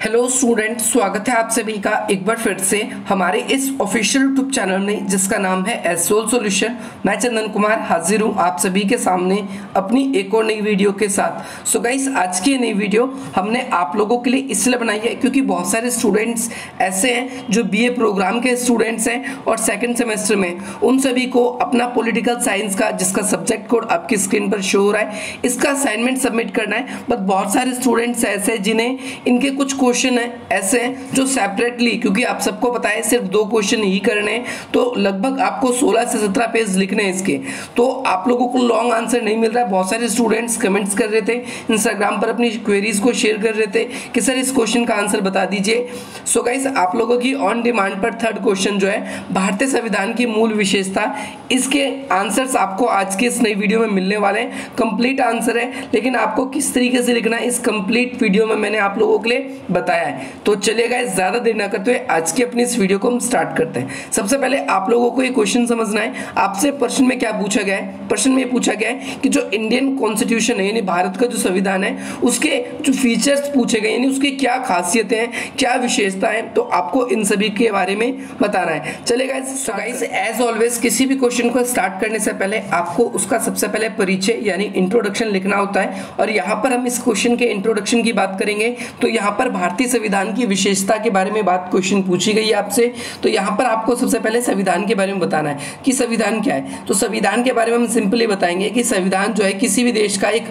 Hello student, स्वागत है आप सभी का एक बार फिर से हमारे इस ऑफिशियल यूट्यूब चैनल में जिसका नाम है एसओएल सॉल्यूशन। मैं चंदन कुमार हाजिर हूँ आप सभी के सामने अपनी एक और नई वीडियो के साथ। सो गाइस, आज की नई वीडियो हमने आप लोगों के लिए इसलिए बनाई है क्योंकि बहुत सारे स्टूडेंट्स ऐसे हैं जो बीए प्रोग्राम के स्टूडेंट्स हैं और सेकेंड सेमेस्टर में, उन सभी को अपना पॉलिटिकल साइंस का जिसका सब्जेक्ट कोड आपकी स्क्रीन पर शो हो रहा है, इसका असाइनमेंट सबमिट करना है। बट बहुत सारे स्टूडेंट्स ऐसे हैं जिन्हें इनके कुछ क्वेश्चन है ऐसे हैं जो सेपरेटली, क्योंकि आप सबको पता है सिर्फ 2 क्वेश्चन ही करने हैं, तो लगभग आपको 16 से 17 पेज लिखने हैं इसके, तो आप लोगों को लॉन्ग आंसर नहीं मिल रहा है। बहुत सारे स्टूडेंट्स कमेंट्स कर रहे थे, इंस्टाग्राम पर अपनी क्वेरीज को शेयर कर रहे थे कि सर इस क्वेश्चन का आंसर बता दीजिए। सो गाइस, आप लोगों की ऑन डिमांड पर थर्ड क्वेश्चन जो है भारतीय संविधान की मूल विशेषता, इसके आंसर्स आपको आज के इस नई वीडियो में मिलने वाले हैं। कंप्लीट आंसर है, लेकिन आपको किस तरीके से लिखना है इस कंप्लीट वीडियो में मैंने आप लोगों के लिए बताया है। तो चलिए गाइस, ज्यादा देर ना करते हुए आज की अपनी इस वीडियो को हम स्टार्ट करते हैं। सबसे पहले आप लोगों को ये क्वेश्चन समझना है। आपसे प्रश्न में क्या पूछा गया है? प्रश्न में पूछा गया है कि जो इंडियन कॉन्स्टिट्यूशन है यानी भारत का जो संविधान है, उसके जो फीचर्स पूछे गए यानी उसकी क्या खासियतें हैं, क्या विशेषता है, तो आपको इन सभी के बारे में बताना है। चलिए गाइस, एज ऑलवेज किसी भी क्वेश्चन को स्टार्ट करने से पहले आपको उसका सबसे पहले परिचय यानी इंट्रोडक्शन लिखना होता है। और यहाँ पर हम इस क्वेश्चन के इंट्रोडक्शन की बात करेंगे, तो यहाँ पर भारतीय संविधान की विशेषता के बारे में बात क्वेश्चन पूछी गई है आपसे। तो यहाँ पर आपको सबसे पहले संविधान के बारे में बताना है कि संविधान क्या है। तो संविधान के बारे में हम सिंपली बताएंगे कि संविधान जो है किसी भी देश का एक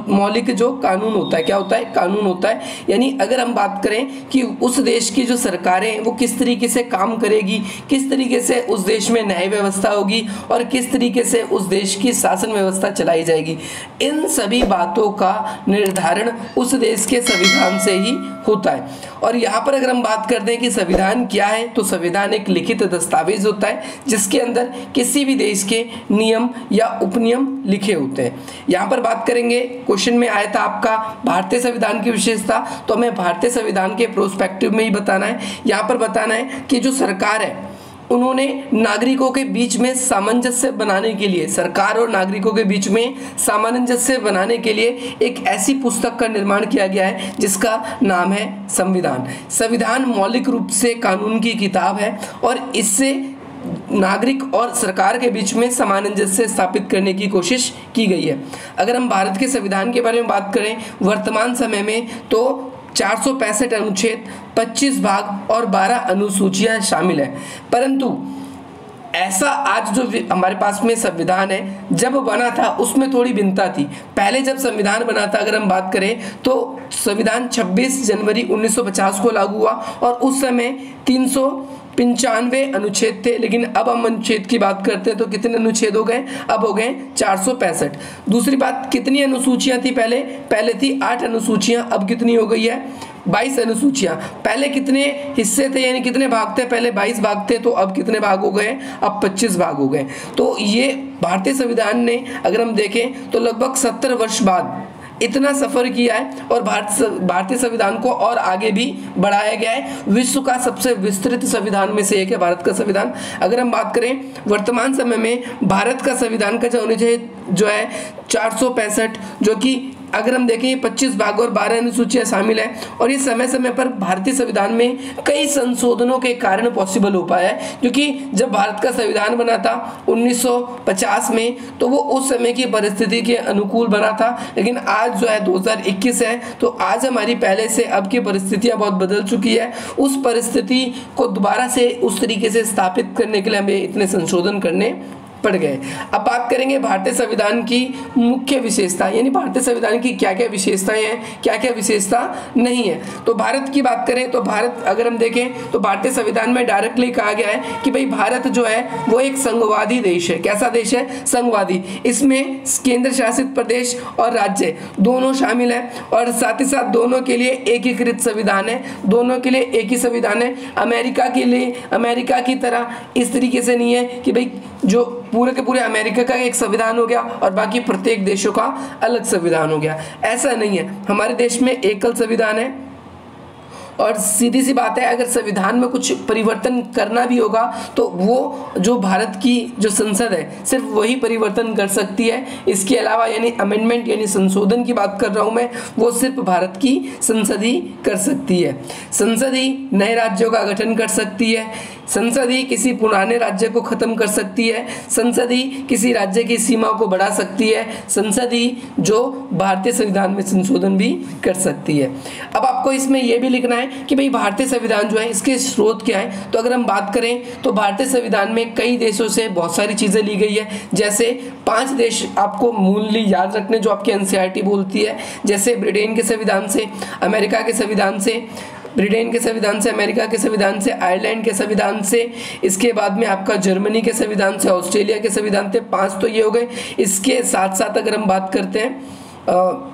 मौलिक जो कानून होता है। क्या होता है? कानून होता है। यानी अगर हम बात करें कि उस देश की जो सरकारें वो किस तरीके से काम करेगी, किस तरीके से उस देश में न्याय व्यवस्था होगी और किस तरीके से उस देश की शासन व्यवस्था चलाई जाएगी, इन सभी बातों का निर्धारण उस देश के संविधान से ही होता है। और यहाँ पर अगर हम बात करते हैं कि संविधान क्या है, तो संविधान एक लिखित दस्तावेज होता है जिसके अंदर किसी भी देश के नियम या उपनियम लिखे होते हैं। यहाँ पर बात करेंगे, क्वेश्चन में आया था आपका भारतीय संविधान की विशेषता, तो हमें भारतीय संविधान के प्रोस्पेक्टिव में ही बताना है। यहाँ पर बताना है कि जो सरकार है उन्होंने नागरिकों के बीच में सामंजस्य बनाने के लिए, सरकार और नागरिकों के बीच में सामंजस्य बनाने के लिए एक ऐसी पुस्तक का निर्माण किया गया है जिसका नाम है संविधान। संविधान मौलिक रूप से कानून की किताब है और इससे नागरिक और सरकार के बीच में सामंजस्य स्थापित करने की कोशिश की गई है। अगर हम भारत के संविधान के बारे में बात करें वर्तमान समय में, तो 465 अनुच्छेद, 25 भाग और 12 अनुसूचियां शामिल हैं। परंतु ऐसा आज जो हमारे पास में संविधान है, जब बना था उसमें थोड़ी भिन्नता थी। पहले जब संविधान बना था, अगर हम बात करें तो संविधान 26 जनवरी 1950 को लागू हुआ और उस समय 395 अनुच्छेद थे। लेकिन अब हम अनुच्छेद की बात करते हैं तो कितने अनुच्छेद हो गए? अब हो गए 465। दूसरी बात, कितनी अनुसूचियां थी? पहले थी 8 अनुसूचियां, अब कितनी हो गई है? 22 अनुसूचियां। पहले कितने हिस्से थे यानी कितने भाग थे? पहले 22 भाग थे, तो अब कितने भाग हो गए? अब 25 भाग हो गए। तो ये भारतीय संविधान ने अगर हम देखें तो लगभग 70 वर्ष बाद इतना सफर किया है और भारतीय संविधान को और आगे भी बढ़ाया गया है। विश्व का सबसे विस्तृत संविधान में से एक है भारत का संविधान। अगर हम बात करें वर्तमान समय में भारत का संविधान का जो अनुच्छेद जो है 465, जो कि अगर हम देखें 25 भाग और 12 अनुसूचियां शामिल है, और ये समय समय पर भारतीय संविधान में कई संशोधनों के कारण पॉसिबल हो पाया है। क्योंकि जब भारत का संविधान बना था 1950 में, तो वो उस समय की परिस्थिति के अनुकूल बना था। लेकिन आज जो है 2021 है, तो आज हमारी पहले से अब की परिस्थितियां बहुत बदल चुकी है। उस परिस्थिति को दोबारा से उस तरीके से स्थापित करने के लिए हमें इतने संशोधन करने पड़ गए। अब बात करेंगे भारतीय संविधान की मुख्य विशेषता, यानी भारतीय संविधान की क्या क्या विशेषताएं हैं, क्या क्या विशेषता नहीं है। तो भारत की बात करें तो भारत अगर हम देखें तो भारतीय संविधान में डायरेक्टली कहा गया है कि भाई भारत जो है वो एक संघवादी देश है। कैसा देश है? संघवादी। इसमें केंद्र शासित प्रदेश और राज्य दोनों शामिल है और साथ ही साथ दोनों के लिए एकीकृत संविधान है, दोनों के लिए एक ही संविधान है। अमेरिका के लिए अमेरिका की तरह इस तरीके से नहीं है कि भाई जो पूरे के पूरे अमेरिका का एक संविधान हो गया और बाकी प्रत्येक देशों का अलग संविधान हो गया। ऐसा नहीं है, हमारे देश में एकल संविधान है और सीधी सी बात है, अगर संविधान में कुछ परिवर्तन करना भी होगा तो वो जो भारत की जो संसद है सिर्फ वही परिवर्तन कर सकती है। इसके अलावा यानी अमेंडमेंट यानी संशोधन की बात कर रहा हूँ मैं, वो सिर्फ भारत की संसद ही कर सकती है। संसद ही नए राज्यों का गठन कर सकती है, संसद ही किसी पुराने राज्य को खत्म कर सकती है, संसद ही किसी राज्य की सीमा को बढ़ा सकती है, संसद ही जो भारतीय संविधान में संशोधन भी कर सकती है। अब आपको इसमें यह भी लिखना है कि भाई भारतीय संविधान जो है इसके स्रोत क्या है। तो अगर हम बात करें तो भारतीय संविधान में कई देशों से बहुत सारी चीज़ें ली गई है। जैसे 5 देश आपको मूल्य याद रखने जो आपकी एनसीईआरटी बोलती है, जैसे ब्रिटेन के संविधान से, अमेरिका के संविधान से, ब्रिटेन के संविधान से, अमेरिका के संविधान से, आयरलैंड के संविधान से, इसके बाद में आपका जर्मनी के संविधान से, ऑस्ट्रेलिया के संविधान से। 5 तो ये हो गए। इसके साथ साथ अगर हम बात करते हैं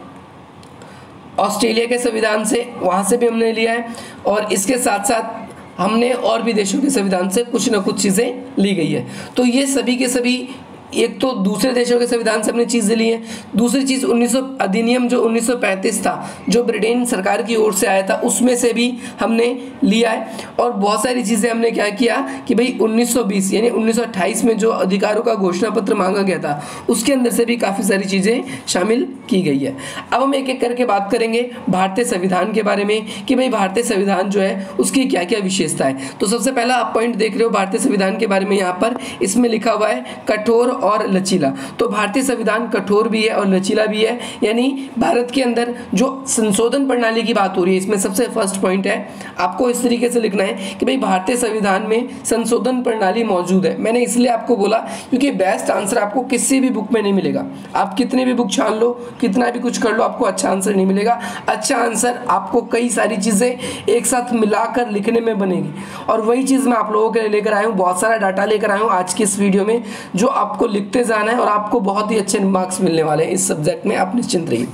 ऑस्ट्रेलिया के संविधान से, वहाँ से भी हमने लिया है, और इसके साथ साथ हमने और भी देशों के संविधान से कुछ ना कुछ चीज़ें ली गई है। तो ये सभी के सभी एक तो दूसरे देशों के संविधान से हमने चीज़ें ली हैं। दूसरी चीज़ 1900 अधिनियम जो 1935 था, जो ब्रिटेन सरकार की ओर से आया था, उसमें से भी हमने लिया है। और बहुत सारी चीज़ें हमने क्या किया कि भाई 1920 यानी 1928 में जो अधिकारों का घोषणा पत्र मांगा गया था, उसके अंदर से भी काफ़ी सारी चीज़ें शामिल की गई है। अब हम एक एक करके बात करेंगे भारतीय संविधान के बारे में कि भाई भारतीय संविधान जो है उसकी क्या क्या विशेषता है। तो सबसे पहला आप पॉइंट देख रहे हो भारतीय संविधान के बारे में, यहाँ पर इसमें लिखा हुआ है कठोर और लचीला। तो भारतीय संविधान कठोर भी है और लचीला भी है, यानी भारत के अंदर जो संशोधन प्रणाली की बात हो रही है, इसमें सबसे फर्स्ट पॉइंट है आपको इस तरीके से लिखना है कि भाई भारतीय संविधान में संशोधन प्रणाली मौजूद है। मैंने इसलिए आपको बोला क्योंकि बेस्ट आंसर आपको किसी भी बुक में नहीं मिलेगा। आप कितने भी बुक छान लो, कितना भी कुछ कर लो, आपको अच्छा आंसर नहीं मिलेगा। अच्छा आंसर आपको कई सारी चीज़ें एक साथ मिलाकर लिखने में बनेगी, और वही चीज़ मैं आप लोगों के लिए लेकर आया हूँ। बहुत सारा डाटा लेकर आया हूँ आज की इस वीडियो में, जो आपको लिखते जाना है और आपको बहुत ही अच्छे मार्क्स मिलने वाले हैं इस सब्जेक्ट में, आप निश्चिंत रहिए।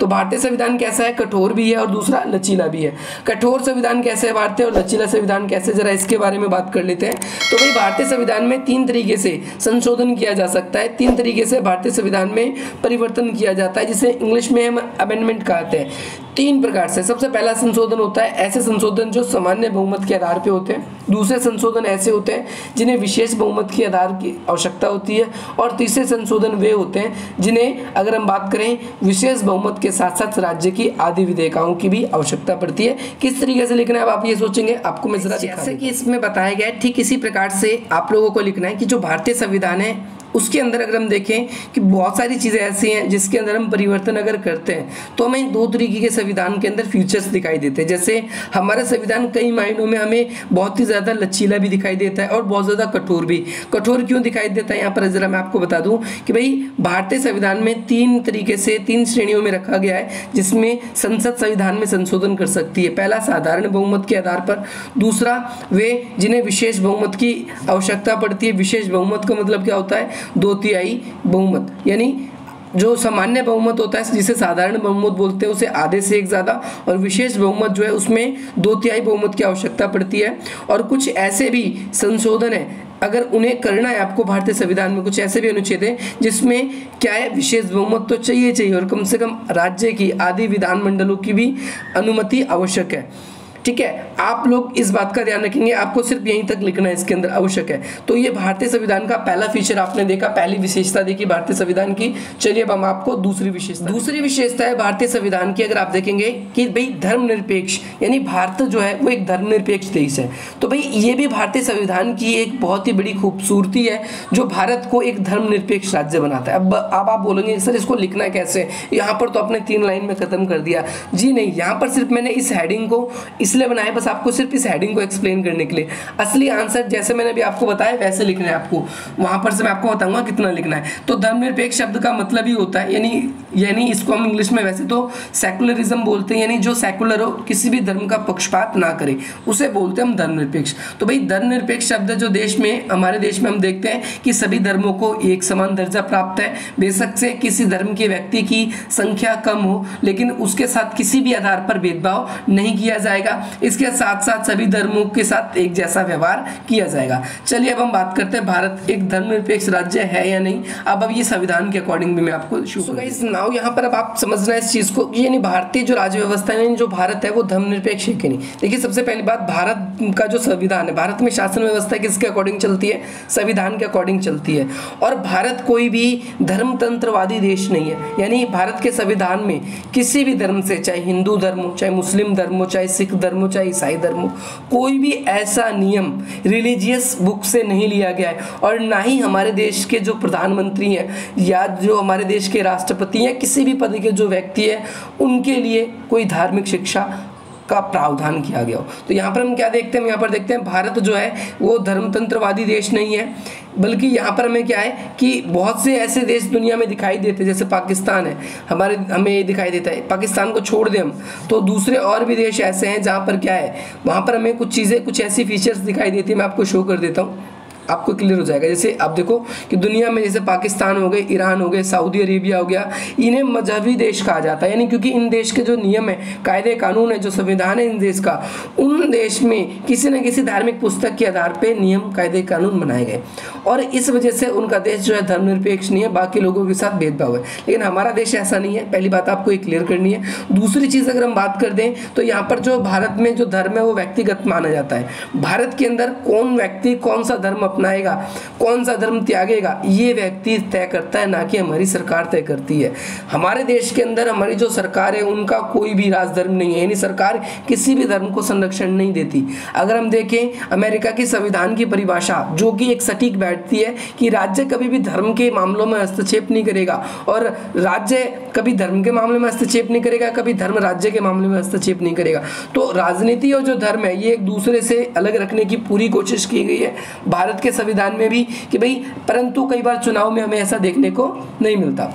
तो भारतीय संविधान कैसा है? कठोर भी है और दूसरा लचीला भी है। कठोर संविधान कैसे है भारतीय, और लचीला संविधान कैसे, जरा इसके बारे में बात कर लेते हैं। तो भाई भारतीय संविधान में 3 तरीके से संशोधन किया जा सकता है, 3 तरीके से भारतीय संविधान में परिवर्तन किया जाता है, जिसे इंग्लिश में हम अमेंडमेंट कहते हैं। 3 प्रकार से। सबसे पहला संशोधन होता है ऐसे संशोधन जो सामान्य बहुमत के आधार पे होते हैं। दूसरे संशोधन ऐसे होते हैं जिन्हें विशेष बहुमत के आधार की आवश्यकता होती है, और तीसरे संशोधन वे होते हैं जिन्हें अगर हम बात करें विशेष बहुमत के साथ साथ राज्य की आदि विधेयकों की भी आवश्यकता पड़ती है। किस तरीके से लिखना है अब आप ये सोचेंगे, आपको मैं जरा जैसे कि इसमें बताया गया है ठीक इसी प्रकार से आप लोगों को लिखना है कि जो भारतीय संविधान है उसके अंदर अगर हम देखें कि बहुत सारी चीज़ें ऐसी हैं जिसके अंदर हम परिवर्तन अगर करते हैं तो हमें 2 तरीके के संविधान के अंदर फीचर्स दिखाई देते हैं। जैसे हमारा संविधान कई मायनों में हमें बहुत ही ज़्यादा लचीला भी दिखाई देता है और बहुत ज़्यादा कठोर भी। कठोर क्यों दिखाई देता है यहाँ पर ज़रा मैं आपको बता दूँ कि भाई भारतीय संविधान में 3 तरीके से 3 श्रेणियों में रखा गया है जिसमें संसद संविधान में संशोधन कर सकती है। पहला साधारण बहुमत के आधार पर, दूसरा वे जिन्हें विशेष बहुमत की आवश्यकता पड़ती है। विशेष बहुमत का मतलब क्या होता है? 2/3 बहुमत, यानी जो सामान्य बहुमत होता है जिसे साधारण बहुमत बोलते हैं उसे आधे से एक ज़्यादा, और विशेष बहुमत जो है उसमें 2/3 बहुमत की आवश्यकता पड़ती है। और कुछ ऐसे भी संशोधन है अगर उन्हें करना है आपको भारतीय संविधान में, कुछ ऐसे भी अनुच्छेद हैं जिसमें क्या है विशेष बहुमत तो चाहिए और कम से कम राज्य की आदि विधानमंडलों की भी अनुमति आवश्यक है। ठीक है, आप लोग इस बात का ध्यान रखेंगे, आपको सिर्फ यहीं तक लिखना है, इसके अंदर आवश्यक है। तो ये भारतीय संविधान का पहला फीचर आपने देखा, पहली विशेषता देखी भारतीय संविधान की। चलिए अब हम आपको दूसरी विशेषता है भारतीय संविधान की। अगर आप देखेंगे कि भाई धर्मनिरपेक्ष, यानी भारत जो है वो एक धर्मनिरपेक्ष देश है। तो भाई ये भी भारतीय संविधान की एक बहुत ही बड़ी खूबसूरती है जो भारत को एक धर्मनिरपेक्ष राज्य बनाता है। अब आप बोलेंगे सर इसको लिखना कैसे, यहाँ पर तो आपने 3 लाइन में खत्म कर दिया। जी नहीं, यहाँ पर सिर्फ मैंने इस हेडिंग को इसलिए बनाया बस आपको सिर्फ इस हेडिंग को एक्सप्लेन करने के लिए। असली आंसर जैसे मैंने अभी आपको बताया वैसे लिखना है आपको, वहां पर से मैं आपको बताऊंगा कितना लिखना है। तो धर्मनिरपेक्ष शब्द का मतलब ही होता है यानी इसको हम इंग्लिश में वैसे तो सेकुलरिज्म बोलते हैं, यानी जो सेकुलर हो, किसी भी धर्म का पक्षपात ना करे, उसे बोलते हैं हम धर्मनिरपेक्ष। तो भाई धर्मनिरपेक्ष शब्द जो देश में, हमारे देश में हम देखते हैं कि सभी धर्मों को एक समान दर्जा प्राप्त है। बेशक से किसी धर्म के व्यक्ति की संख्या कम हो, लेकिन उसके साथ किसी भी आधार पर भेदभाव नहीं किया जाएगा। इसके साथ साथ सभी धर्मों के साथ एक जैसा व्यवहार किया जाएगा। चलिए अब हम बात करते हैं भारत एक धर्मनिरपेक्ष राज्य है या नहीं। अब ये संविधान के अकॉर्डिंग भी मैं आपको शो गाइस नाउ यहाँ पर अब आप समझना इस चीज को, यानी भारतीय जो राज्य व्यवस्था है, जो भारत है वो धर्मनिरपेक्ष है कि नहीं। देखिए सबसे पहली बात, भारत का जो संविधान है, भारत में शासन व्यवस्था किसके अकॉर्डिंग चलती है, संविधान के अकॉर्डिंग चलती है। और भारत कोई भी धर्मतंत्रवादी देश नहीं है, यानी भारत के संविधान में किसी भी धर्म से, चाहे हिंदू धर्म हो, चाहे मुस्लिम धर्म हो, चाहे सिख धर्म हो, चाहे ईसाई धर्म हो, कोई भी ऐसा नियम रिलीजियस बुक से नहीं लिया गया है। और ना ही हमारे देश के जो प्रधानमंत्री हैं या जो हमारे देश के राष्ट्रपति या किसी भी पद के जो व्यक्ति है उनके लिए कोई धार्मिक शिक्षा का प्रावधान किया गया हो। तो यहाँ पर हम क्या देखते हैं, यहाँ पर देखते हैं भारत जो है वो धर्मतंत्रवादी देश नहीं है, बल्कि यहाँ पर हमें क्या है कि बहुत से ऐसे देश दुनिया में दिखाई देते हैं, जैसे पाकिस्तान है हमें ये दिखाई देता है। पाकिस्तान को छोड़ दें हम तो दूसरे और भी देश ऐसे हैं जहाँ पर क्या है, वहाँ पर हमें कुछ चीज़ें, कुछ ऐसी फीचर्स दिखाई देती है। मैं आपको शो कर देता हूँ, आपको क्लियर हो जाएगा। जैसे आप देखो कि दुनिया में जैसे पाकिस्तान हो गए, ईरान हो गए, सऊदी अरेबिया हो गया, इन्हें मजहबी देश कहा जाता है, यानी क्योंकि इन देश के जो नियम है, कायदे कानून है, जो संविधान है इन देश का, उन देश में किसी न किसी धार्मिक पुस्तक के आधार पे नियम कायदे कानून बनाए गए और इस वजह से उनका देश जो है धर्मनिरपेक्ष नहीं है, बाकी लोगों के साथ भेदभाव है। लेकिन हमारा देश ऐसा नहीं है, पहली बात आपको ये क्लियर करनी है। दूसरी चीज़ अगर हम बात कर दें तो यहाँ पर जो भारत में जो धर्म है वो व्यक्तिगत माना जाता है। भारत के अंदर कौन व्यक्ति कौन सा धर्म अपनाएगा, कौन सा धर्म त्यागेगा, ये व्यक्ति तय करता है, ना कि हमारी सरकार तय करती है। हमारे देश के अंदर हमारी जो सरकार है उनका कोई भी राजधर्म नहीं है, यानी सरकार किसी भी धर्म को संरक्षण नहीं देती। अगर हम देखें अमेरिका की संविधान की परिभाषा जो कि एक सटीक बैठती है कि राज्य कभी भी धर्म के मामलों में हस्तक्षेप नहीं करेगा और राज्य कभी धर्म के मामले में हस्तक्षेप नहीं करेगा, कभी धर्म राज्य के मामले में हस्तक्षेप नहीं करेगा। तो राजनीति और जो धर्म है ये एक दूसरे से अलग रखने की पूरी कोशिश की गई है भारत के संविधान में भी कि भाई, परंतु कई बार चुनाव में हमें ऐसा देखने को नहीं मिलता।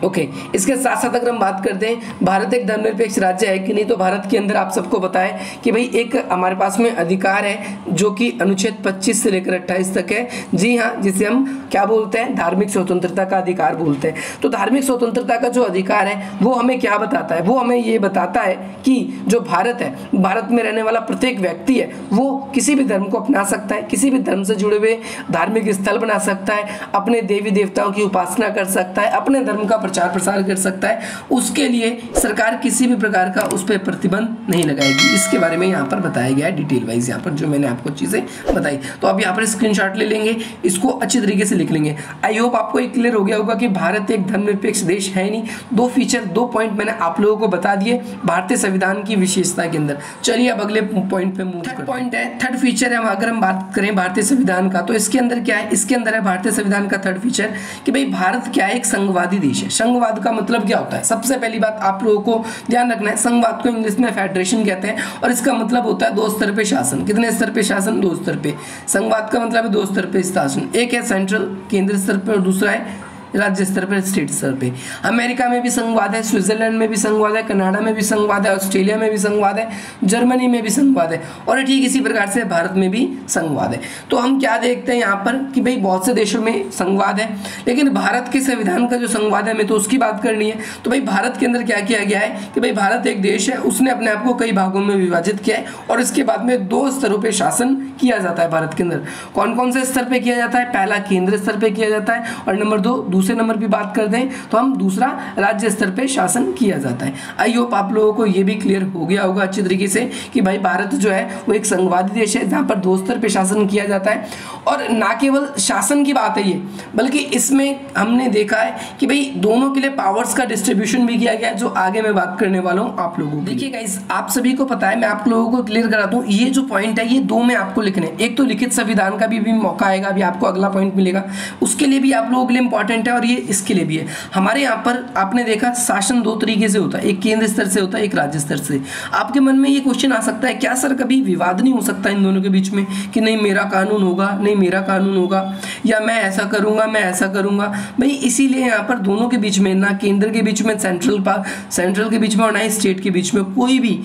ओके, इसके साथ साथ अगर हम बात करते हैं भारत एक धर्मनिरपेक्ष राज्य है कि नहीं, तो भारत के अंदर आप सबको पता है कि भाई एक हमारे पास में अधिकार है जो कि अनुच्छेद 25 से लेकर 28 तक है। जी हाँ, जिसे हम क्या बोलते हैं, धार्मिक स्वतंत्रता का अधिकार बोलते हैं। तो धार्मिक स्वतंत्रता का जो अधिकार है वो हमें क्या बताता है, वो हमें ये बताता है कि जो भारत है, भारत में रहने वाला प्रत्येक व्यक्ति है वो किसी भी धर्म को अपना सकता है, किसी भी धर्म से जुड़े हुए धार्मिक स्थल बना सकता है, अपने देवी देवताओं की उपासना कर सकता है, अपने धर्म का प्रचार प्रसार कर सकता है। उसके लिए सरकार किसी भी प्रकार का उस पर प्रतिबंध नहीं लगाएगी। इसके बारे में यहाँ पर बताया गया है डिटेल वाइज, यहाँ पर जो मैंने आपको चीज़ें बताई। तो आप यहाँ पर स्क्रीनशॉट ले लेंगे, इसको अच्छी तरीके से लिख लेंगे। आई होप आपको एक क्लियर हो गया होगा कि भारत एक धर्मनिरपेक्ष देश है नहीं। दो फीचर, दो पॉइंट मैंने आप लोगों को बता दिए भारतीय संविधान की विशेषता के अंदर। चलिए अब अगले पॉइंट पे मूव करते हैं। थर्ड पॉइंट है, थर्ड फीचर है, अगर हम बात करें भारतीय संविधान का तो इसके अंदर क्या है, इसके अंदर है भारतीय संविधान का थर्ड फीचर कि भाई भारत क्या है, एक संघवादी देश है। संघवाद का मतलब क्या होता है, सबसे पहली बात आप लोगों को ध्यान रखना है, संघवाद को इंग्लिश में फेडरेशन कहते हैं और इसका मतलब होता है दो स्तर पे शासन। कितने स्तर पे शासन, दो स्तर पे। संघवाद का मतलब है दो स्तर पे शासन, एक है सेंट्रल केंद्र स्तर पर और दूसरा है राज्य स्तर पर, स्टेट स्तर पे। अमेरिका में भी संघवाद है, स्विट्जरलैंड में भी संघवाद है, कनाडा में भी संघवाद है, ऑस्ट्रेलिया में भी संघवाद है, जर्मनी में भी संघवाद है और ठीक इसी प्रकार से भारत में भी संघवाद है। तो हम क्या देखते हैं यहाँ पर कि भाई बहुत से देशों में संघवाद है, लेकिन भारत के संविधान का जो संघवाद है हमें तो उसकी बात करनी है। तो भाई भारत के अंदर क्या किया गया है कि भाई भारत एक देश है, उसने अपने आप को कई भागों में विभाजित किया है और इसके बाद में दो स्तरों पर शासन किया जाता है भारत के अंदर। कौन कौन से स्तर पर किया जाता है, पहला केंद्र स्तर पर किया जाता है और नंबर दो, दूसरे नंबर भी बात कर दें तो हम दूसरा राज्य स्तर पे शासन किया जाता है। आई होप आप लोगों को ये भी क्लियर हो गया होगा अच्छी तरीके से कि भाई भारत जो है वो एक संघवादी देश है जहां पर दो स्तर पे शासन किया जाता है। और ना केवल शासन की बात है ये, बल्कि इसमें हमने देखा है कि भाई दोनों के लिए पावर्स का डिस्ट्रीब्यूशन भी किया गया है, जो आगे मैं बात करने वाला हूँ आप लोगों को। देखिए गाइस, आप सभी को पता है, मैं आप लोगों को क्लियर करा दूं, ये जो पॉइंट है ये दो में आपको लिखने, एक तो लिखित संविधान का भी मौका आएगा, अभी आपको अगला पॉइंट मिलेगा, उसके लिए भी आप लोगों के लिए इंपॉर्टेंट है और ये इसके लिए भी है। हमारे यहाँ पर आपने देखा शासन दो तरीके से होता है, एक केंद्र स्तर से होता है, एक राज्य स्तर से। आपके मन में ये क्वेश्चन आ सकता है, क्या सर कभी विवाद नहीं हो सकता इन दोनों के बीच में कि नहीं मेरा कानून होगा, नहीं मेरा कानून होगा, या मैं ऐसा करूंगा, मैं ऐसा करूंगा। भाई इसीलिए यहाँ पर दोनों के बीच में, ना केंद्र के बीच में, सेंट्रल के बीच में और ना ही स्टेट के बीच में कोई भी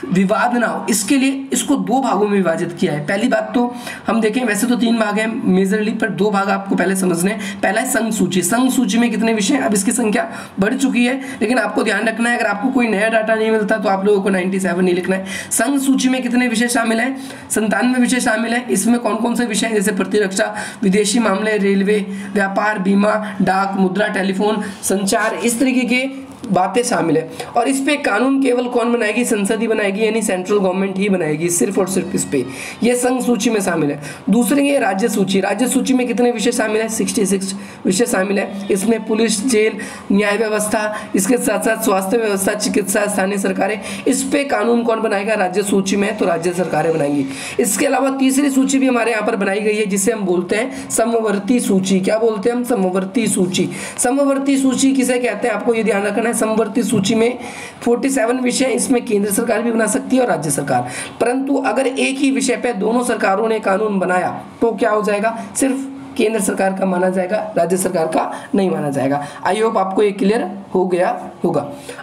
विवाद ना हो, इसके लिए इसको दो भागों में विभाजित किया है। पहली बात तो हम देखें, वैसे तो 3 भाग हैं मेजरली, पर 2 भाग आपको पहले समझने हैं। पहला है संघ सूची। संघ सूची में कितने विषय हैं? अब इसकी संख्या बढ़ चुकी है, लेकिन आपको ध्यान रखना है, अगर आपको कोई नया डाटा नहीं मिलता तो आप लोगों को 97 नहीं लिखना है। संघ सूची में कितने विषय शामिल हैं? 97 विषय शामिल हैं। इसमें कौन कौन से विषय हैं? जैसे प्रतिरक्षा, विदेशी मामले, रेलवे, व्यापार, बीमा, डाक, मुद्रा, टेलीफोन, संचार, इस तरीके के बातें शामिल है। और इस पे कानून केवल कौन बनाएगी? संसद ही बनाएगी, यानी सेंट्रल गवर्नमेंट ही बनाएगी, सिर्फ और सिर्फ इस पे। ये संघ सूची में शामिल है। दूसरी ये राज्य सूची। राज्य सूची में कितने विषय शामिल है? 66 विषय शामिल है। इसमें पुलिस, जेल, न्याय व्यवस्था, इसके साथ साथ स्वास्थ्य व्यवस्था, चिकित्सा, स्थानीय सरकारें, इस पे कानून कौन बनाएगा? राज्य सूची में, तो राज्य सरकारें बनाएंगी। इसके अलावा तीसरी सूची भी हमारे यहाँ पर बनाई गई है, जिसे हम बोलते हैं समवर्ती सूची। क्या बोलते हैं हम? समवर्ती सूची। समवर्ती सूची किसे कहते हैं? आपको ये ध्यान रखना है। समवर्ती सूची में 47 विषय, इसमें केंद्र सरकार भी बना सकती है और राज्य सरकार। परंतु अगर एक ही विषय पे दोनों सरकारों ने कानून बनाया तो क्या हो जाएगा? सिर्फ केंद्र सरकार का माना जाएगा, राज्य सरकार का नहीं माना जाएगा। आई होप आपको ये क्लियर हो गया होगा।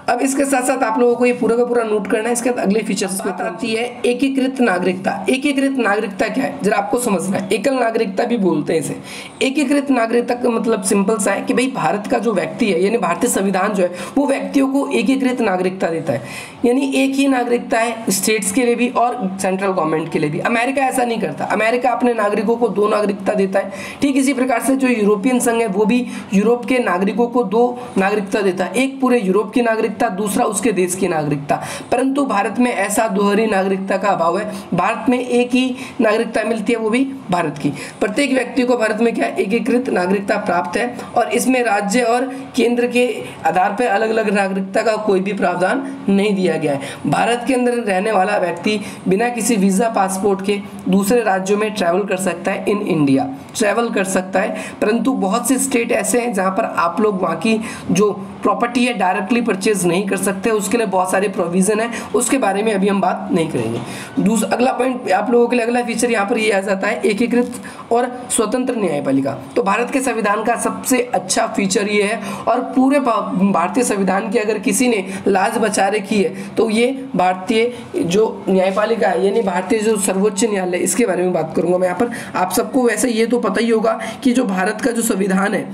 अब इसके साथ साथ आप लोगों को ये पूरा का पूरा नोट करना है। इसके बाद अगले फीचर्स पे आती है एकीकृत नागरिकता। एकीकृत नागरिकता क्या है जरा आपको समझना है। एकल नागरिकता भी बोलते हैं इसे। एकीकृत नागरिकता का मतलब सिंपल सा है कि भाई भारत का जो व्यक्ति है, यानी भारतीय संविधान जो है वो व्यक्तियों को एकीकृत नागरिकता देता है, यानी एक ही नागरिकता है स्टेट्स के लिए भी और सेंट्रल गवर्नमेंट के लिए भी। अमेरिका ऐसा नहीं करता। अमेरिका अपने नागरिकों को 2 नागरिकता देता है। ठीक इसी प्रकार से जो यूरोपियन संघ है वो भी यूरोप के नागरिकों को 2 नागरिकता देता है, एक पूरे यूरोप की नागरिकता, दूसरा उसके देश की नागरिकता। परंतु भारत में ऐसा दोहरी नागरिकता का अभाव है। भारत में एक ही नागरिकता मिलती है, वो भी भारत की। प्रत्येक व्यक्ति को भारत में क्या एकीकृत नागरिकता प्राप्त है और इसमें राज्य और केंद्र के आधार पर अलग अलग नागरिकता का कोई भी प्रावधान नहीं दिया गया है। भारत के अंदर रहने वाला व्यक्ति बिना किसी वीजा पासपोर्ट के दूसरे राज्यों में ट्रैवल कर सकता है, इन इंडिया ट्रैवल कर सकता है। परंतु बहुत से स्टेट ऐसे हैं जहां पर आप लोग वहां की जो प्रॉपर्टी है डायरेक्टली परचेज नहीं कर सकते, उसके लिए बहुत सारे प्रोविजन है, उसके बारे में अभी हम बात नहीं करेंगे। अगला पॉइंट आप लोगों के लिए, अगला फीचर यहाँ पर ये आ जाता है एकीकृत और स्वतंत्र न्यायपालिका। तो भारत के संविधान का सबसे अच्छा फीचर ये है, और पूरे भारतीय संविधान की अगर किसी ने लाज बचा रखी है तो ये भारतीय जो न्यायपालिका है, यानी भारतीय जो सर्वोच्च न्यायालय, इसके बारे में बात करूंगा मैं यहाँ पर। आप सबको वैसे ये तो पता ही होगा कि जो भारत का जो संविधान है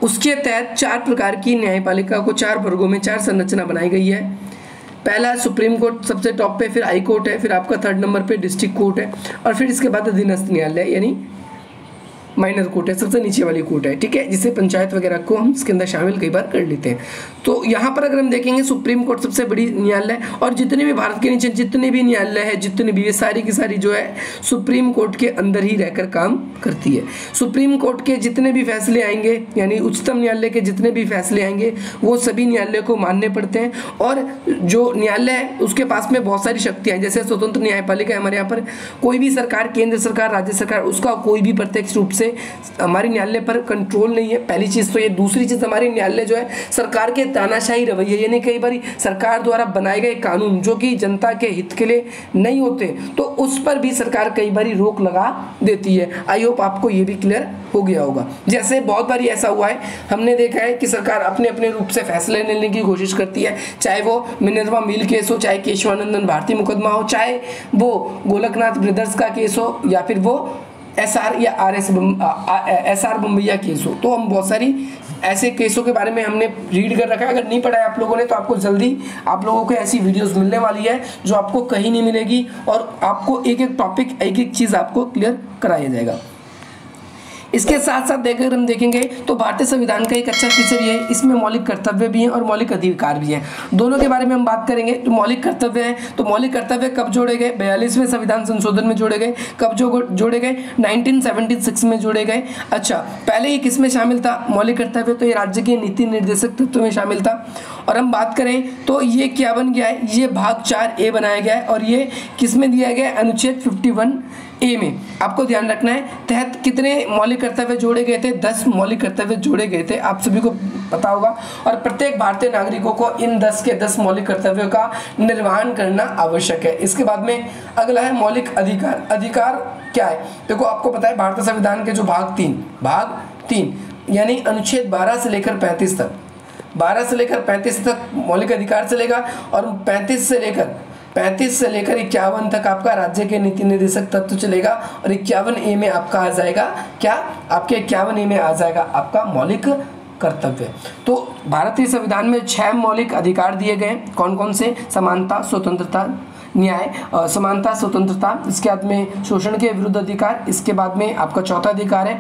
उसके तहत 4 प्रकार की न्यायपालिका को 4 वर्गों में 4 संरचना बनाई गई है। पहला सुप्रीम कोर्ट सबसे टॉप पे, फिर हाई कोर्ट है, फिर आपका 3rd नंबर पे डिस्ट्रिक्ट कोर्ट है, और फिर इसके बाद अधीनस्थ न्यायालय यानी माइनर कोर्ट है, सबसे नीचे वाली कोर्ट है। ठीक है, जिसे पंचायत वगैरह को हम इसके अंदर शामिल कई बार कर लेते हैं। तो यहाँ पर अगर हम देखेंगे सुप्रीम कोर्ट सबसे बड़ी न्यायालय, और जितने भी भारत के नीचे जितने भी न्यायालय है, जितनी भी, ये सारी की सारी जो है सुप्रीम कोर्ट के अंदर ही रहकर काम करती है। सुप्रीम कोर्ट के जितने भी फैसले आएंगे, यानी उच्चतम न्यायालय के जितने भी फैसले आएंगे वो सभी न्यायालय को मानने पड़ते हैं। और जो न्यायालय है उसके पास में बहुत सारी शक्तियाँ हैं, जैसे स्वतंत्र न्यायपालिका है हमारे यहाँ पर। कोई भी सरकार, केंद्र सरकार, राज्य सरकार, उसका कोई भी प्रत्यक्ष रूप से हमारे न्यायालय पर कंट्रोल नहीं है, पहली चीज तो ये। दूसरी चीज, हमारे न्यायालय जो है सरकार के तानाशाही रवैये, यानी कई बार सरकार द्वारा बनाए गए कानून जो कि जनता के हित के लिए नहीं होते, तो उस पर भी सरकार कई बार रोक लगा देती है। आई होप आपको ये भी क्लियर हो गया होगा। जैसे बहुत बार ऐसा हुआ है, हमने देखा है कि सरकार अपने अपने रूप से फैसले लेने की कोशिश करती है, चाहे वो मिनर्वा मिल केस हो, चाहे केशवानंदन भारती मुकदमा हो, चाहे वो गोलकनाथ ब्रदर्स का केस हो, या फिर वो SR या SR बम्बैया केस हो। तो हम बहुत सारी ऐसे केसों के बारे में हमने रीड कर रखा है। अगर नहीं पढ़ा है आप लोगों ने तो आपको जल्दी आप लोगों को ऐसी वीडियोस मिलने वाली है जो आपको कहीं नहीं मिलेगी, और आपको एक एक टॉपिक, एक एक चीज़ आपको क्लियर कराया जाएगा। इसके साथ साथ देखकर हम देखेंगे तो भारतीय संविधान का एक अच्छा फीचर ये है, इसमें मौलिक कर्तव्य भी हैं और मौलिक अधिकार भी हैं। दोनों के बारे में हम बात करेंगे। तो मौलिक कर्तव्य है, तो मौलिक कर्तव्य कब जोड़े गए? 42वें संविधान संशोधन में जोड़े गए। कब जोड़े गए? 1976 में जोड़े गए। अच्छा, पहले ये किस में शामिल था मौलिक कर्तव्य? तो ये राज्य के नीति निर्देशक तत्व में शामिल था। और हम बात करें तो ये क्या बन गया है? ये भाग 4A बनाया गया है, और ये किस में दिया गया है? अनुच्छेद 51A में। आपको ध्यान रखना है, तहत कितने मौलिक कर्तव्य जोड़े गए थे? 10 मौलिक कर्तव्य जोड़े गए थे, आप सभी को पता होगा। और प्रत्येक भारतीय नागरिकों को इन 10 के 10 मौलिक कर्तव्यों का निर्वहन करना आवश्यक है। इसके बाद में अगला है मौलिक अधिकार। अधिकार क्या है? देखो, आपको पता है भारतीय संविधान के जो भाग 3 यानी अनुच्छेद 12 से लेकर 35 तक, 12 से लेकर 35 तक मौलिक अधिकार चलेगा, और 35 से लेकर 35 से लेकर 51 तक आपका राज्य के नीति निर्देशक तत्व चलेगा और 51A में आपका आ जाएगा क्या, आपके 51A में आ जाएगा आपका मौलिक कर्तव्य। तो भारतीय संविधान में 6 मौलिक अधिकार दिए गए, कौन कौन से? समानता, स्वतंत्रता, न्याय, समानता, स्वतंत्रता, इसके बाद में शोषण के विरुद्ध अधिकार, इसके बाद में आपका चौथा अधिकार है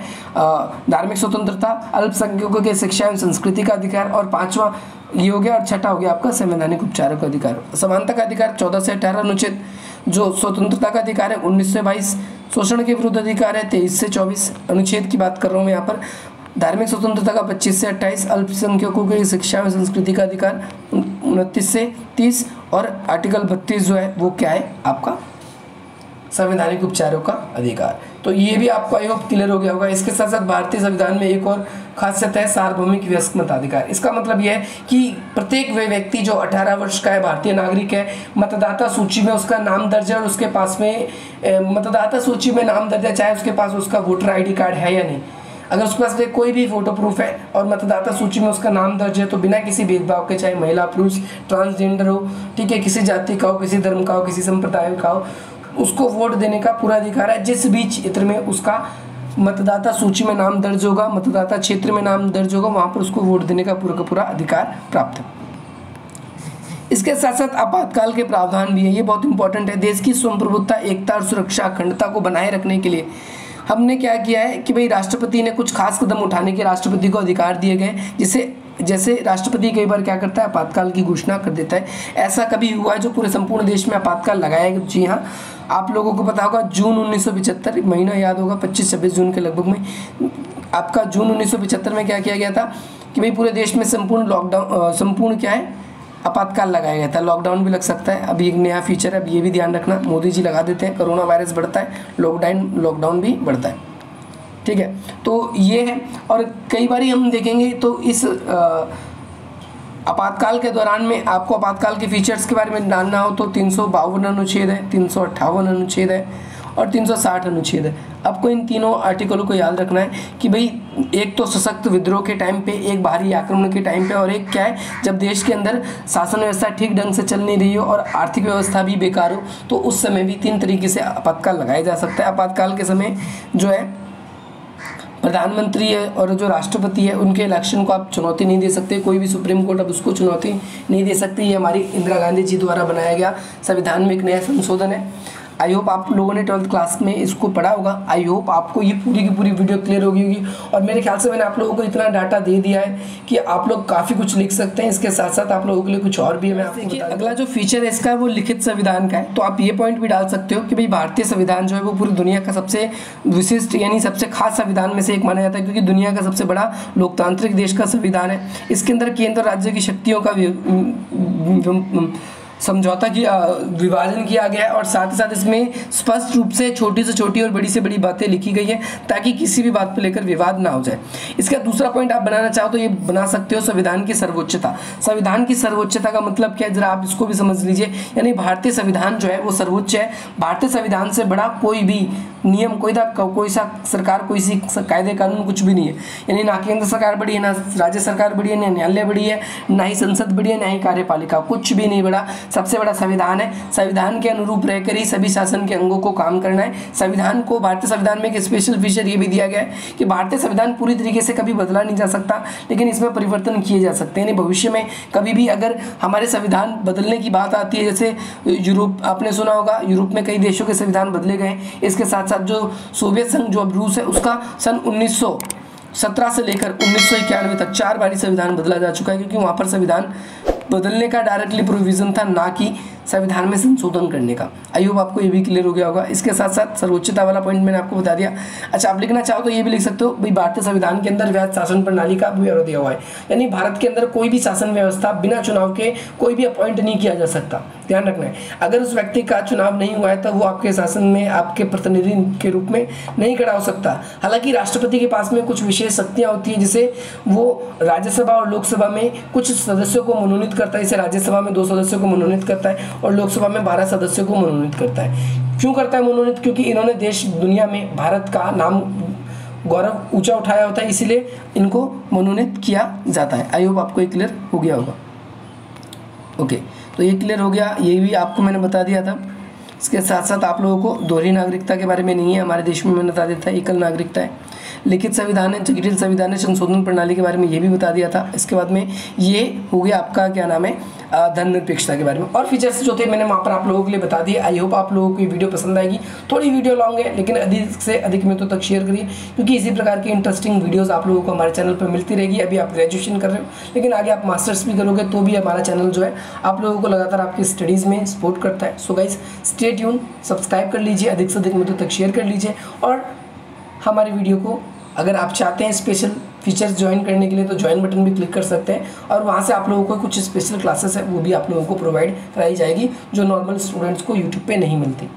धार्मिक स्वतंत्रता, अल्पसंख्यकों के शिक्षा एवं संस्कृति का अधिकार, और 5वां ये हो गया, और छठा हो गया आपका संवैधानिक उपचारों का अधिकार। समानता का अधिकार 14 से 18 अनुच्छेद, जो स्वतंत्रता का अधिकार है 19 से 22, शोषण के विरुद्ध अधिकार है 23 से 24 अनुच्छेद की बात कर रहा हूँ मैं यहाँ पर, धार्मिक स्वतंत्रता का 25 से 28, अल्पसंख्यकों की शिक्षा एवं संस्कृति का अधिकार 29 से 30, और आर्टिकल 32 जो है वो क्या है आपका संवैधानिक उपचारों का अधिकार। तो ये भी आपको आई होप क्लियर हो गया होगा। इसके साथ साथ भारतीय संविधान में एक और खासियत है सार्वभौमिक वयस्क मताधिकार। इसका मतलब यह है कि प्रत्येक वे व्यक्ति जो 18 वर्ष का है, भारतीय नागरिक है, मतदाता सूची में उसका नाम दर्ज है और उसके पास में मतदाता सूची में नाम दर्ज है, चाहे उसके पास उसका वोटर ID कार्ड है या नहीं, अगर उसके पास कोई भी फोटो प्रूफ है और मतदाता सूची में उसका नाम दर्ज है, तो बिना किसी भेदभाव के, चाहे महिला पुरुष, ट्रांसजेंडर हो, ठीक है, किसी जाति का हो, किसी धर्म का हो, किसी संप्रदाय का हो, उसको वोट देने का पूरा अधिकार है। जिस भी क्षेत्र में उसका मतदाता सूची में नाम दर्ज होगा, मतदाता क्षेत्र में नाम दर्ज होगा, वहाँ पर उसको वोट देने का पूरा अधिकार प्राप्त है। इसके साथ साथ आपातकाल के प्रावधान भी है, ये बहुत इंपॉर्टेंट है। देश की संप्रभुता, एकता और सुरक्षा अखंडता को बनाए रखने के लिए हमने क्या किया है कि भाई राष्ट्रपति ने कुछ खास कदम उठाने के राष्ट्रपति को अधिकार दिए गए, जिसे जैसे राष्ट्रपति कई बार क्या करता है, आपातकाल की घोषणा कर देता है। ऐसा कभी हुआ है जो पूरे संपूर्ण देश में आपातकाल लगाया गया? जी हाँ, आप लोगों को पता होगा जून 1975, महीना याद होगा 25-26 जून के लगभग में, आपका जून 1975 में क्या किया गया था कि भाई पूरे देश में संपूर्ण लॉकडाउन, संपूर्ण क्या है, आपातकाल लगाया गया था। लॉकडाउन भी लग सकता है, अभी एक नया फीचर है, अब ये भी ध्यान रखना, मोदी जी लगा देते हैं, कोरोना वायरस बढ़ता है, लॉकडाउन भी बढ़ता है, ठीक है। तो ये है, और कई बार हम देखेंगे तो इस आपातकाल के दौरान में आपको आपातकाल के फीचर्स के बारे में जानना हो तो 352 अनुच्छेद है, 358 अनुच्छेद है और 360 अनुच्छेद है। आपको इन तीनों आर्टिकलों को याद रखना है कि भाई एक तो सशक्त विद्रोह के टाइम पे, एक बाहरी आक्रमण के टाइम पे, और एक क्या है जब देश के अंदर शासन व्यवस्था ठीक ढंग से चल नहीं रही हो और आर्थिक व्यवस्था भी बेकार हो, तो उस समय भी 3 तरीके से आपातकाल लगाया जा सकता है। आपातकाल के समय जो है प्रधानमंत्री है और जो राष्ट्रपति है उनके इलेक्शन को आप चुनौती नहीं दे सकते, कोई भी सुप्रीम कोर्ट अब उसको चुनौती नहीं दे सकती। ये हमारी इंदिरा गांधी जी द्वारा बनाया गया संविधान में एक नया संशोधन है। आई होप आप लोगों ने 12th क्लास में इसको पढ़ा होगा। आई होप आपको ये पूरी की पूरी वीडियो क्लियर होगी और मेरे ख्याल से मैंने आप लोगों को इतना डाटा दे दिया है कि आप लोग काफ़ी कुछ लिख सकते हैं। इसके साथ साथ आप लोगों के लिए कुछ और भी है। मैं आपको देखिए अगला जो फीचर है इसका वो लिखित संविधान का है। तो आप ये पॉइंट भी डाल सकते हो कि भाई भारतीय संविधान जो है वो पूरी दुनिया का सबसे विशिष्ट यानी सबसे खास संविधान में से एक माना जाता है, क्योंकि दुनिया का सबसे बड़ा लोकतांत्रिक देश का संविधान है। इसके अंदर केंद्र राज्य की शक्तियों का समझौता की विभाजन किया गया है और साथ ही साथ इसमें स्पष्ट रूप से छोटी से छोटी और बड़ी से बड़ी बातें लिखी गई है ताकि किसी भी बात पर लेकर विवाद ना हो जाए। इसका दूसरा पॉइंट आप बनाना चाहो तो ये बना सकते हो संविधान की सर्वोच्चता। संविधान की सर्वोच्चता का मतलब क्या है, जरा आप इसको भी समझ लीजिए। यानी भारतीय संविधान जो है वो सर्वोच्च है। भारतीय संविधान से बड़ा कोई भी नियम, कोई सा सरकार, कोई सी कायदे कानून कुछ भी नहीं है। यानी ना केंद्र सरकार बड़ी है, ना राज्य सरकार बड़ी है, ना न्यायालय बड़ी है, ना ही संसद बड़ी है, ना ही कार्यपालिका, कुछ भी नहीं बड़ा। सबसे बड़ा संविधान है। संविधान के अनुरूप रहकर ही सभी शासन के अंगों को काम करना है। संविधान को, भारतीय संविधान में एक स्पेशल फीचर ये भी दिया गया है कि भारतीय संविधान पूरी तरीके से कभी बदला नहीं जा सकता, लेकिन इसमें परिवर्तन किए जा सकते हैं। यानी भविष्य में कभी भी अगर हमारे संविधान बदलने की बात आती है, जैसे यूरोप, आपने सुना होगा यूरोप में कई देशों के संविधान बदले गए। इसके साथ साथ जो सोवियत संघ, जो अब रूस है, उसका सन 1917 से लेकर 1991 तक 4 बार संविधान बदला जा चुका है, क्योंकि वहाँ पर संविधान बदलने का डायरेक्टली प्रोविजन था, ना कि संविधान में संशोधन करने का। आई होप आपको ये भी क्लियर हो गया होगा। इसके साथ साथ सर्वोच्चता वाला पॉइंट मैंने आपको बता दिया। अच्छा, आप लिखना चाहो तो ये भी लिख सकते हो भाई भारतीय संविधान के अंदर वैध शासन प्रणाली का ब्यौरा दिया हुआ है। यानी भारत के अंदर कोई भी शासन व्यवस्था बिना चुनाव के कोई भी अपॉइंट नहीं किया जा सकता। ध्यान रखना है, अगर उस व्यक्ति का चुनाव नहीं हुआ है तो वो आपके शासन में आपके प्रतिनिधि के रूप में नहीं खड़ा हो सकता। हालांकि राष्ट्रपति के पास में कुछ विशेष शक्तियां होती है, जिसे वो राज्यसभा और लोकसभा में कुछ सदस्यों को मनोनीत करता है। इसे राज्यसभा में 2 सदस्यों को मनोनीत करता है और लोकसभा में 12 सदस्यों को मनोनीत करता है। क्यों करता है मनोनीत? क्योंकि इन्होंने देश दुनिया में भारत का नाम, गौरव ऊंचा उठाया होता है, इसीलिए इनको मनोनीत किया जाता है। आई होप आपको क्लियर हो गया होगा। ओके, तो ये क्लियर हो गया, ये भी आपको मैंने बता दिया था। इसके साथ साथ आप लोगों को दोहरी नागरिकता के बारे में नहीं है हमारे देश में, मैंने बता दिया था एकल नागरिकता है। लिखित संविधान है, जटिल संविधान है, संशोधन प्रणाली के बारे में ये भी बता दिया था। इसके बाद में ये हो गया आपका क्या नाम है धर्मनिरपेक्षता के बारे में, और फीचर्स जो थे मैंने वहाँ पर आप लोगों के लिए बता दिए। आई होप आप लोगों को ये वीडियो पसंद आएगी। थोड़ी वीडियो लॉन्ग है लेकिन अधिक से अधिक मिनटों तक शेयर करिए, क्योंकि इसी प्रकार की इंटरेस्टिंग वीडियोस आप लोगों को हमारे चैनल पर मिलती रहेगी। अभी आप ग्रेजुएशन कर रहे हो लेकिन आगे आप मास्टर्स भी करोगे तो भी हमारा चैनल जो है आप लोगों को लगातार आपकी स्टडीज़ में सपोर्ट करता है। So guys stay tune, subscribe कर लीजिए, अधिक से अधिक मिनटों तक शेयर कर लीजिए, और हमारी वीडियो को अगर आप चाहते हैं स्पेशल फीचर्स ज्वाइन करने के लिए तो ज्वाइन बटन भी क्लिक कर सकते हैं, और वहाँ से आप लोगों को कुछ स्पेशल क्लासेस है वो भी आप लोगों को प्रोवाइड कराई जाएगी जो नॉर्मल स्टूडेंट्स को यूट्यूब पे नहीं मिलती।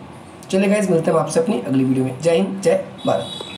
चलिए गाइस, मिलते हैं आपसे अपनी अगली वीडियो में। जय हिंद, जय भारत।